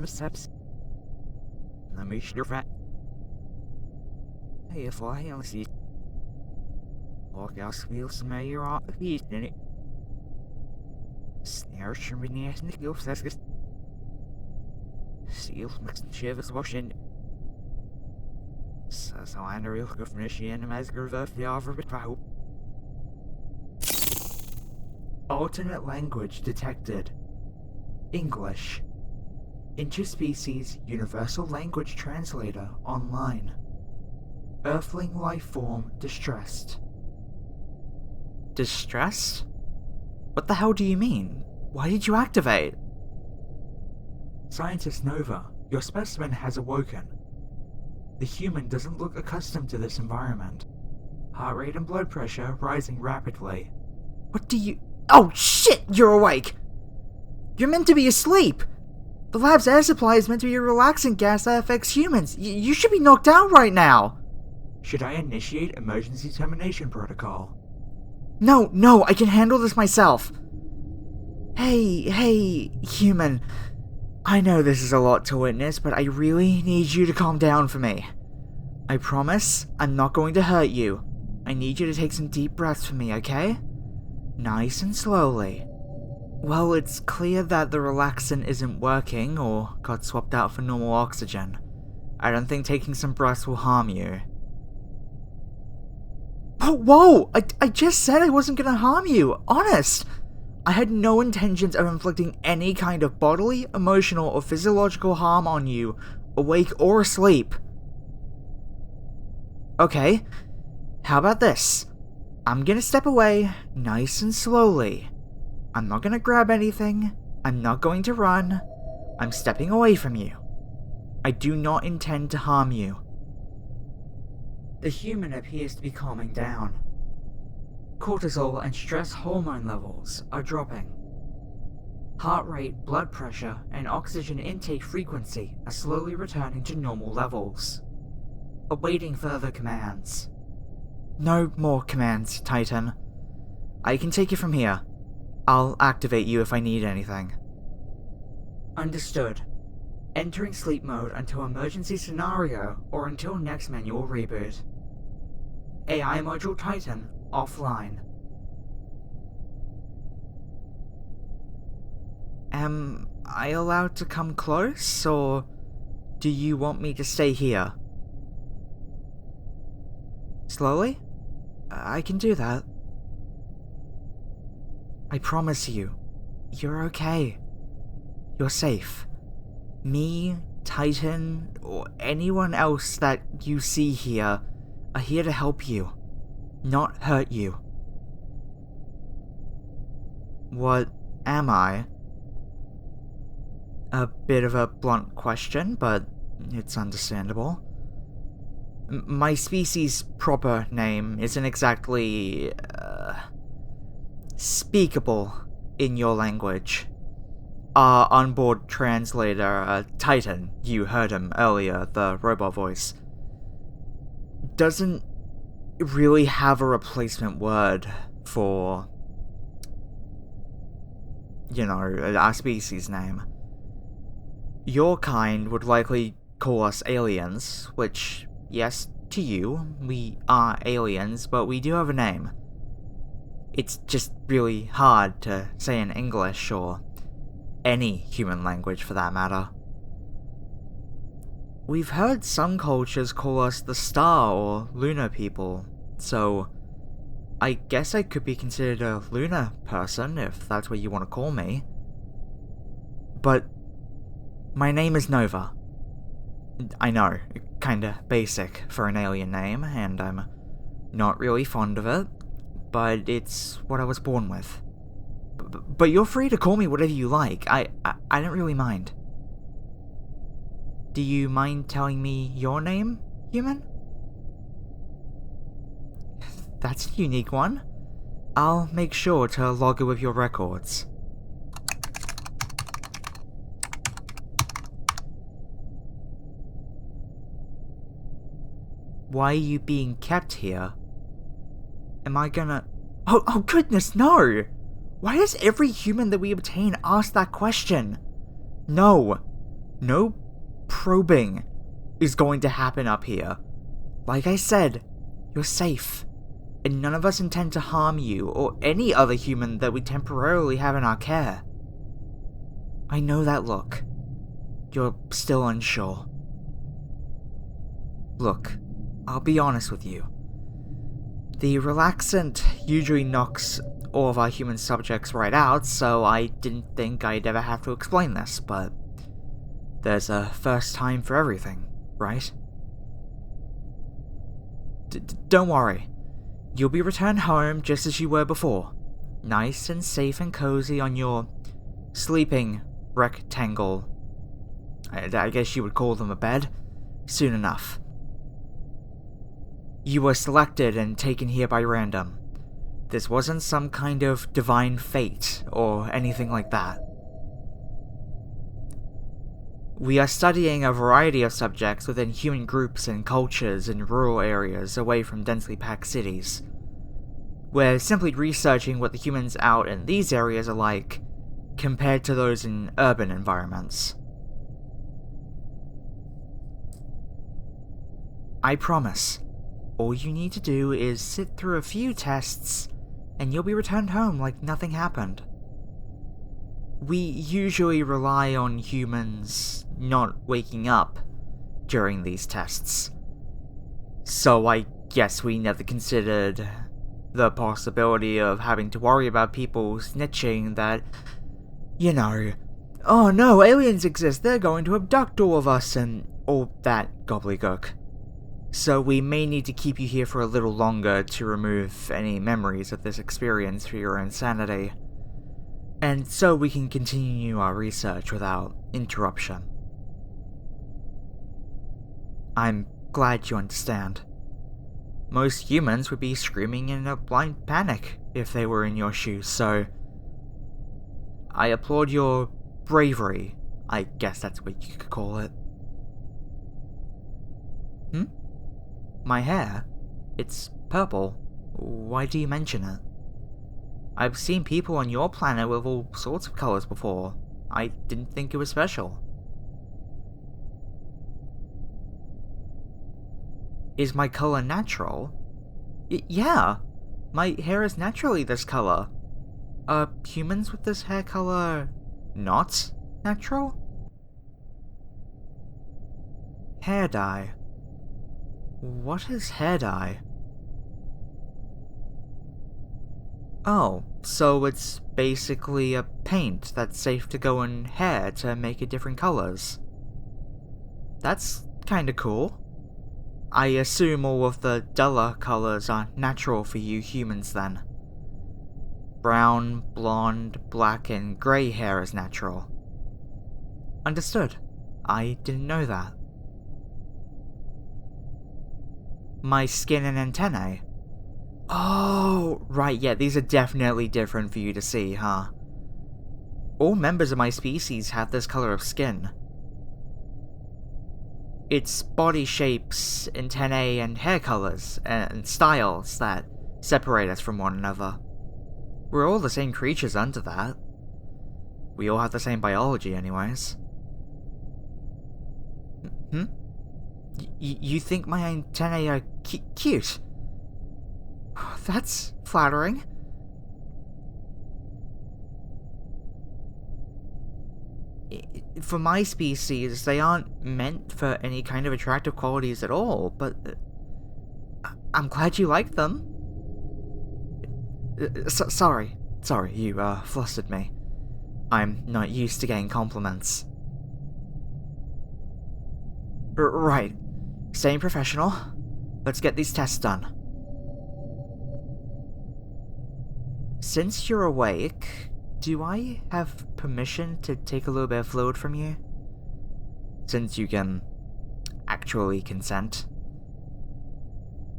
steps. Let me your fat. Hey, if I else see. Look, I'll feel some of your off the feet in it. Snare shimming ass in the gills, that's good. Seals mixing shivers washing. So I know real good from she and as girl of the offer, but I hope. Alternate language detected. English. Interspecies Universal Language Translator online. Earthling life form distressed. Distressed? What the hell do you mean? Why did you activate? Scientist Nova, your specimen has awoken. The human doesn't look accustomed to this environment. Heart rate and blood pressure rising rapidly. What do you... Oh shit, you're awake! You're meant to be asleep! The lab's air supply is meant to be a relaxing gas that affects humans. You should be knocked out right now! Should I initiate emergency termination protocol? No, I can handle this myself. Hey, human. I know this is a lot to witness, but I really need you to calm down for me. I promise I'm not going to hurt you. I need you to take some deep breaths for me, okay? Nice and slowly. Well, it's clear that the relaxant isn't working or got swapped out for normal oxygen. I don't think taking some breaths will harm you. Oh, whoa! I just said I wasn't gonna harm you, honest! I had no intentions of inflicting any kind of bodily, emotional, or physiological harm on you, awake or asleep. Okay, how about this? I'm gonna step away, nice and slowly. I'm not gonna grab anything, I'm not going to run, I'm stepping away from you. I do not intend to harm you. The human appears to be calming down. Cortisol and stress hormone levels are dropping. Heart rate, blood pressure, and oxygen intake frequency are slowly returning to normal levels. Awaiting further commands. No more commands, Titan. I can take it from here. I'll activate you if I need anything. Understood. Entering sleep mode until emergency scenario or until next manual reboot. AI module Titan offline. Am I allowed to come close, or do you want me to stay here? Slowly? I can do that. I promise you, you're okay. You're safe. Me, Titan, or anyone else that you see here are here to help you, not hurt you. What am I? A bit of a blunt question, but it's understandable. My species' proper name isn't exactly, speakable in your language. Our onboard translator, Titan, you heard him earlier, the robot voice, doesn't really have a replacement word for, our species name. Your kind would likely call us aliens, which, yes, to you, we are aliens, but we do have a name. It's just really hard to say in English, or any human language for that matter. We've heard some cultures call us the star or lunar people, so I guess I could be considered a lunar person if that's what you want to call me. But my name is Nova. I know, kinda basic for an alien name, and I'm not really fond of it, but it's what I was born with. But you're free to call me whatever you like. I don't really mind. Do you mind telling me your name, human? That's a unique one. I'll make sure to log it with your records. Why are you being kept here? Am I gonna... Oh goodness, no! Why does every human that we obtain ask that question? No. No probing is going to happen up here. Like I said, you're safe, and none of us intend to harm you or any other human that we temporarily have in our care. I know that look. You're still unsure. Look, I'll be honest with you. The relaxant usually knocks all of our human subjects right out, so I didn't think I'd ever have to explain this, but there's a first time for everything, right? Don't worry. You'll be returned home just as you were before. Nice and safe and cozy on your sleeping rectangle. I guess you would call them a bed. Soon enough. You were selected and taken here by random. This wasn't some kind of divine fate or anything like that. We are studying a variety of subjects within human groups and cultures in rural areas away from densely packed cities. We're simply researching what the humans out in these areas are like, compared to those in urban environments. I promise, all you need to do is sit through a few tests, and you'll be returned home like nothing happened. We usually rely on humans not waking up during these tests. So I guess we never considered the possibility of having to worry about people snitching that, oh no, aliens exist, they're going to abduct all of us and all that gobbledygook. So we may need to keep you here for a little longer to remove any memories of this experience for your own sanity. And so we can continue our research without interruption. I'm glad you understand. Most humans would be screaming in a blind panic if they were in your shoes, so I applaud your bravery, I guess that's what you could call it. My hair? It's purple. Why do you mention it? I've seen people on your planet with all sorts of colors before. I didn't think it was special. Is my color natural? Yeah! My hair is naturally this color. Are humans with this hair color not natural? Hair dye. What is hair dye? Oh, so it's basically a paint that's safe to go in hair to make it different colors. That's kinda cool. I assume all of the duller colors are natural for you humans then. Brown, blonde, black, and grey hair is natural. Understood. I didn't know that. My skin and antennae. Oh, right, yeah, these are definitely different for you to see, huh? All members of my species have this color of skin. It's body shapes, antennae, and hair colors, and styles that separate us from one another. We're all the same creatures under that. We all have the same biology anyways. You think my antennae are cute? That's flattering. For my species, they aren't meant for any kind of attractive qualities at all, but I'm glad you like them. Sorry, you flustered me. I'm not used to getting compliments. Right, staying professional. Let's get these tests done. Since you're awake, do I have permission to take a little bit of fluid from you? Since you can actually consent.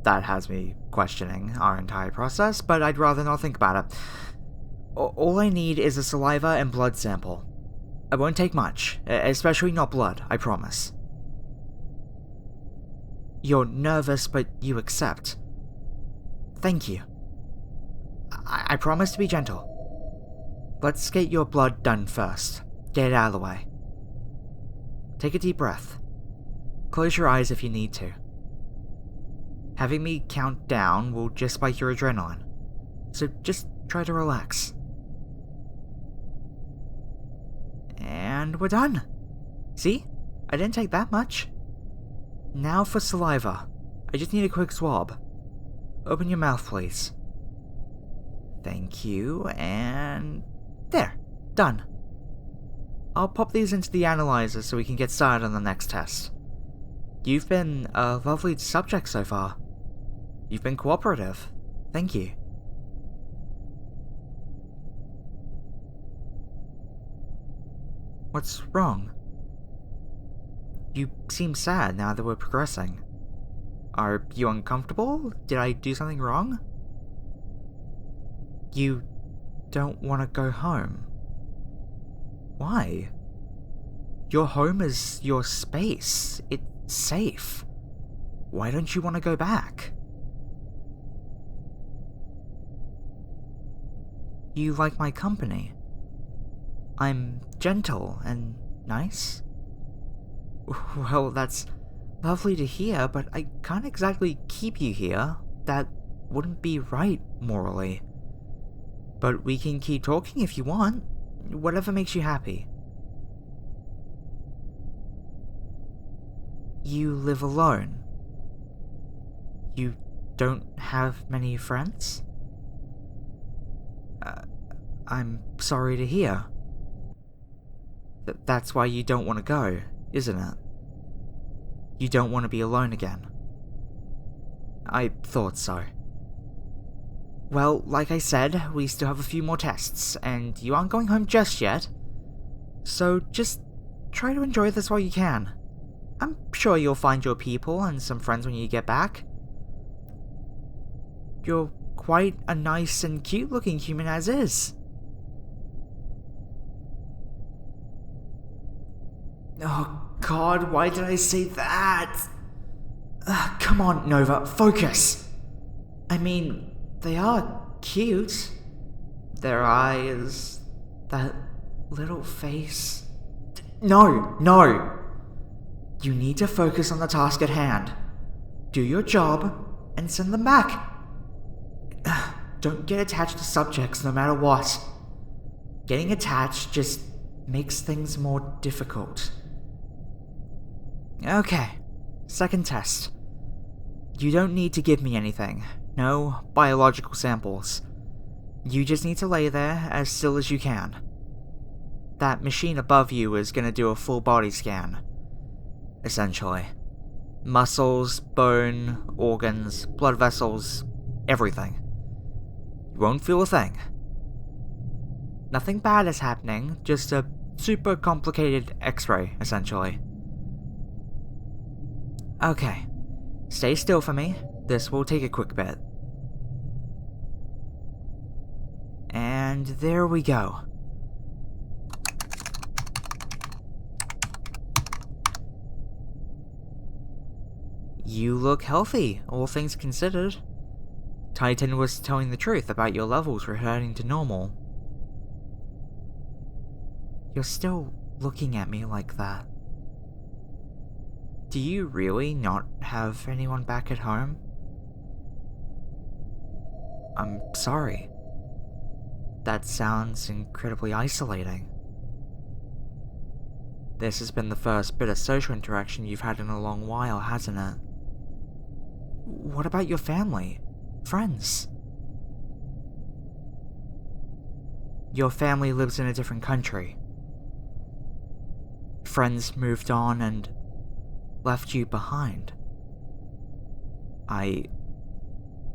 That has me questioning our entire process, but I'd rather not think about it. All I need is a saliva and blood sample. I won't take much, especially not blood, I promise. You're nervous, but you accept. Thank you. I promise to be gentle. Let's get your blood done first. Get it out of the way. take a deep breath. Close your eyes if you need to. Having me count down will just spike your adrenaline, so just try to relax. And we're done. See? I didn't take that much. Now for saliva. I just need a quick swab. Open your mouth, please. Thank you, and... there. Done. I'll pop these into the analyzer so we can get started on the next test. You've been a lovely subject so far. You've been cooperative. Thank you. What's wrong? You seem sad now that we're progressing. Are you uncomfortable? Did I do something wrong? You don't want to go home. Why? Your home is your space. It's safe. Why don't you want to go back? You like my company. I'm gentle and nice. Well, that's lovely to hear, but I can't exactly keep you here. That wouldn't be right, morally. But we can keep talking if you want. Whatever makes you happy. You live alone. You don't have many friends? I'm sorry to hear. That's why you don't want to go, isn't it? You don't want to be alone again. I thought so. Well, like I said, we still have a few more tests, and you aren't going home just yet. So just try to enjoy this while you can. I'm sure you'll find your people and some friends when you get back. You're quite a nice and cute looking human as is. Oh god, why did I say that? Come on, Nova, focus! I mean, they are cute. Their eyes, that little face... No! You need to focus on the task at hand. Do your job, and send them back. Don't get attached to subjects no matter what. Getting attached just makes things more difficult. Okay, second test. You don't need to give me anything. No biological samples. You just need to lay there as still as you can. That machine above you is gonna do a full body scan. Essentially. Muscles, bone, organs, blood vessels, everything. You won't feel a thing. Nothing bad is happening, just a super complicated X-ray, essentially. Okay, stay still for me. This will take a quick bit. And there we go. You look healthy, all things considered. Titan was telling the truth about your levels returning to normal. You're still looking at me like that. Do you really not have anyone back at home? I'm sorry. That sounds incredibly isolating. This has been the first bit of social interaction you've had in a long while, hasn't it? What about your family? Friends? Your family lives in a different country. Friends moved on and left you behind. I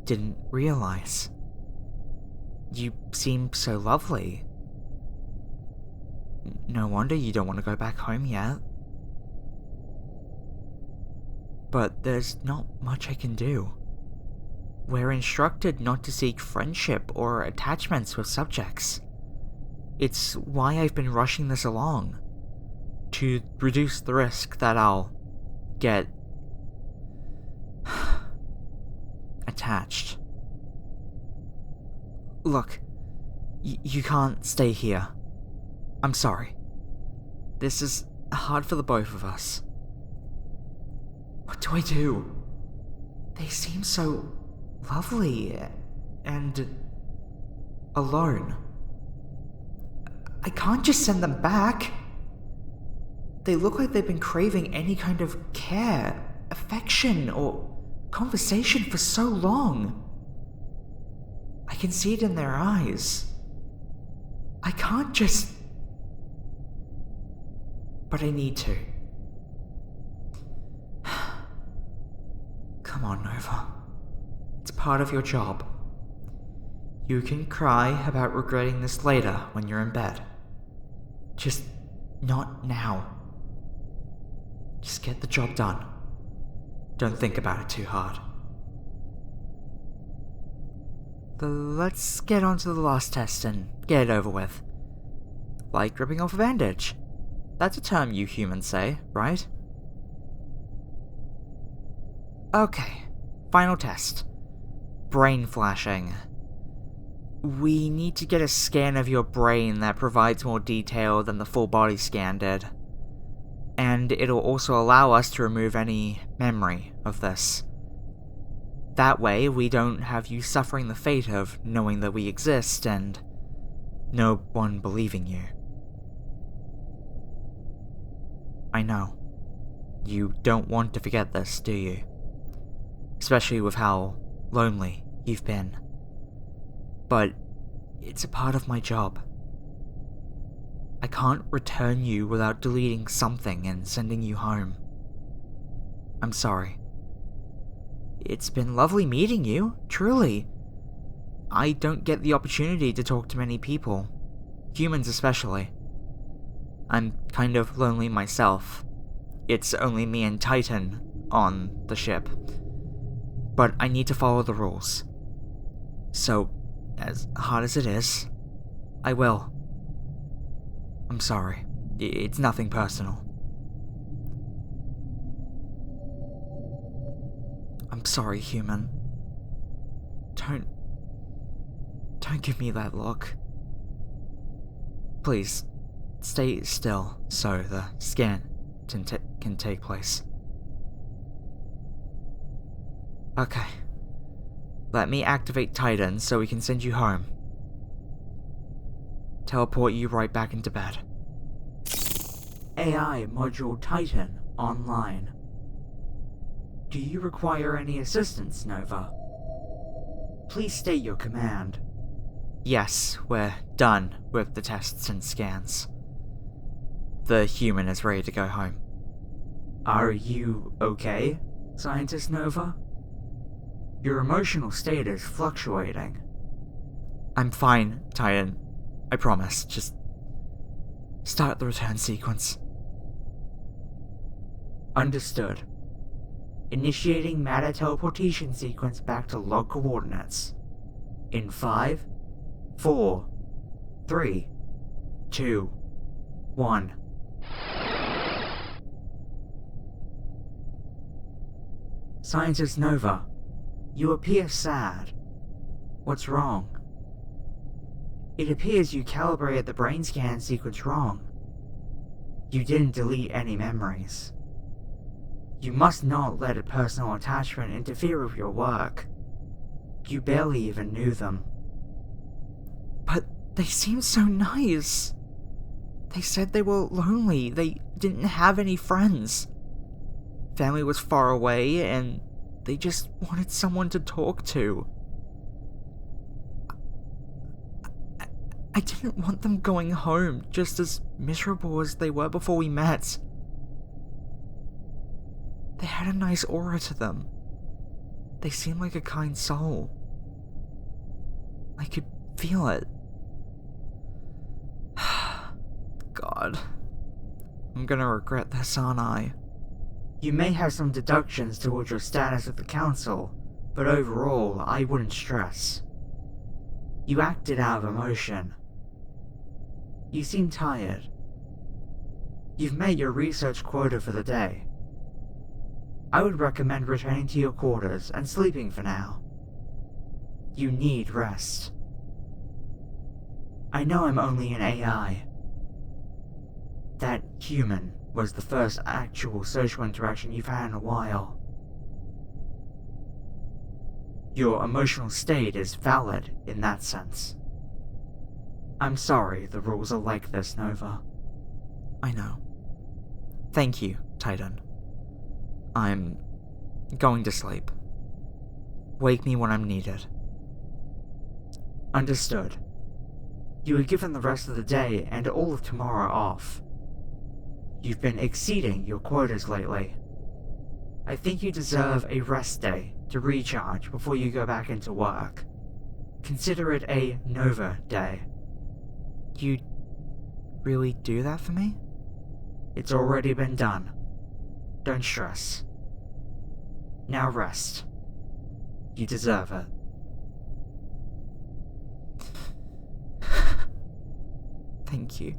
didn't realize. You seem so lovely. No wonder you don't want to go back home yet. But there's not much I can do. We're instructed not to seek friendship or attachments with subjects. It's why I've been rushing this along. To reduce the risk that I'll get attached. Look, you can't stay here. I'm sorry. This is hard for the both of us. What do I do? They seem so lovely and alone. I can't just send them back. They look like they've been craving any kind of care, affection, or conversation for so long. I can see it in their eyes. I can't just... But I need to. Come on, Nova. It's part of your job. You can cry about regretting this later when you're in bed. Just not now. Just get the job done. Don't think about it too hard. Let's get on to the last test and get it over with. Like ripping off a bandage. That's a term you humans say, right? Okay, final test. Brain flashing. We need to get a scan of your brain that provides more detail than the full body scan did. And it'll also allow us to remove any memory of this. That way, we don't have you suffering the fate of knowing that we exist and no one believing you. I know. You don't want to forget this, do you? Especially with how lonely you've been. But it's a part of my job. I can't return you without deleting something and sending you home. I'm sorry. It's been lovely meeting you, truly. I don't get the opportunity to talk to many people, humans especially. I'm kind of lonely myself. It's only me and Titan on the ship. But I need to follow the rules. So, as hard as it is, I will. I'm sorry. It's nothing personal. I'm sorry, human. Don't give me that look. Please, stay still so the scan can take place. Okay. Let me activate Titan so we can send you home. Teleport you right back into bed. AI Module Titan online. Do you require any assistance, Nova? Please state your command. Yes, we're done with the tests and scans. The human is ready to go home. Are you okay, Scientist Nova? Your emotional state is fluctuating. I'm fine, Titan. I promise. Just start the return sequence. Understood. Initiating matter teleportation sequence back to log coordinates. In 5, 4, 3, 2, 1. Scientist Nova, you appear sad. What's wrong? It appears you calibrated the brain scan sequence wrong. You didn't delete any memories. You must not let a personal attachment interfere with your work. You barely even knew them. But they seemed so nice. They said they were lonely. They didn't have any friends. Family was far away, and they just wanted someone to talk to. I didn't want them going home just as miserable as they were before we met. They had a nice aura to them. They seemed like a kind soul. I could feel it. God. I'm gonna regret this, aren't I? You may have some deductions towards your status with the Council, but overall, I wouldn't stress. You acted out of emotion. You seem tired. You've met your research quota for the day. I would recommend returning to your quarters and sleeping for now. You need rest. I know I'm only an AI. That human was the first actual social interaction you've had in a while. Your emotional state is valid in that sense. I'm sorry the rules are like this, Nova. I know. Thank you, Titan. I'm going to sleep. Wake me when I'm needed. Understood. You were given the rest of the day and all of tomorrow off. You've been exceeding your quotas lately. I think you deserve a rest day to recharge before you go back into work. Consider it a Nova day. You really do that for me? It's already been done. Don't stress. Now rest. You deserve it. Thank you.